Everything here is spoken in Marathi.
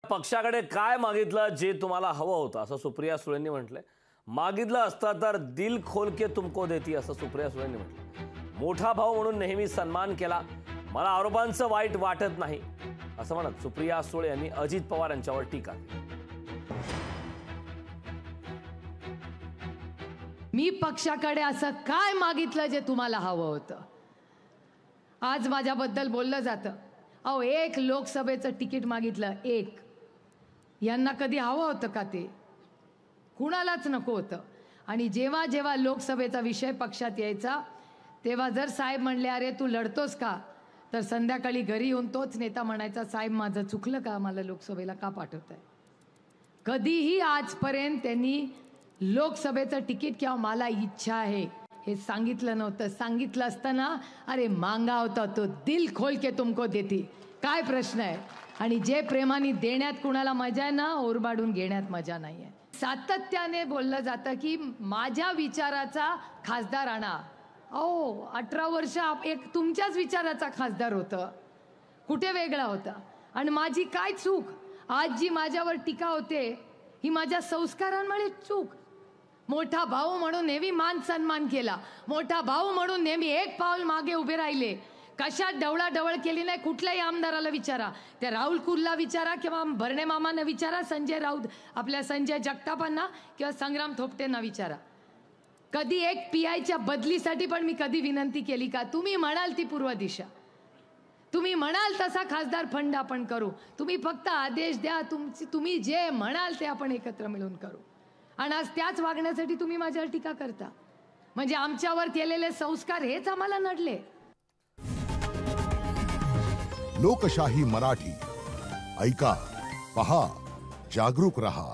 पक्षाकडे काय मागितलं जे तुम्हाला हवं होतं असं सुप्रिया सुळेंनी म्हटलंय। मागितलं असतं तर दिल खोल के तुमको देती असं सुप्रिया सुळेंनी म्हटलं। मोठा भाऊ म्हणून नेहमी सन्मान केला, मला आरोपांचं वाईट वाटत नाही असं म्हणत सुप्रिया सुळे यांनी अजित पवार यांच्यावर टीका केली। मी पक्षाकडे असं काय मागितलं जे तुम्हाला हवं होतं? आज माझ्याबद्दल बोललं जातं, अहो एक लोकसभेचं तिकीट मागितलं, एक। यांना कधी हवं होतं का ते? कुणालाच नको होतं। आणि जेव्हा जेव्हा लोकसभेचा विषय पक्षात यायचा तेव्हा जर साहेब म्हणले अरे तू लढतोस का, तर संध्याकाळी घरी येऊन तोच नेता म्हणायचा साहेब माझं चुकलं का, मला लोकसभेला का पाठवताय? कधीही आजपर्यंत त्यांनी लोकसभेचं तिकीट किंवा मला इच्छा आहे हे सांगितलं नव्हतं। सांगितलं असताना अरे मांगा होता तो दिल खोल के तुमको देती, काय प्रश्न आहे? आणि जे प्रेमाने देण्यात कुणाला मजा आहे ना, ओरबाडून घेण्यात मजा नाही आहे। सातत्याने बोललं जातं की माझ्या विचाराचा खासदार आणा। अहो 18 वर्ष एक तुमच्याच विचाराचा खासदार होतं, कुठे वेगळा होता? आणि माझी काय चूक? आज जी माझ्यावर टीका होते ही माझ्या संस्कारांमुळे चूक। मोठा भाऊ म्हणून नेहमी मान सन्मान केला, मोठा भाऊ म्हणून नेहमी एक पाऊल मागे उभे राहिले, कशात ढवळाढवळ केली नाही। कुठल्याही आमदाराला विचारा, त्या राहुल कुलला विचारा किंवा भरणे मामांना विचारा, संजय राऊत आपल्या संजय जगतापांना किंवा संग्राम थोपटेंना विचारा। कधी एक PIच्या बदलीसाठी पण मी कधी विनंती केली का? तुम्ही म्हणाल ती पूर्व दिशा, तुम्ही म्हणाल तसा खासदार फंड आपण करू, तुम्ही फक्त आदेश द्या, तुम्ही जे म्हणाल ते आपण एकत्र मिळून करू। आणि आज त्याच वागण्यासाठी तुम्ही माझ्यावर टीका करता, म्हणजे आमच्यावर केलेले संस्कार हेच आम्हाला नडले। लोकशाही मराठी ऐका, पहा, जागरूक रहा।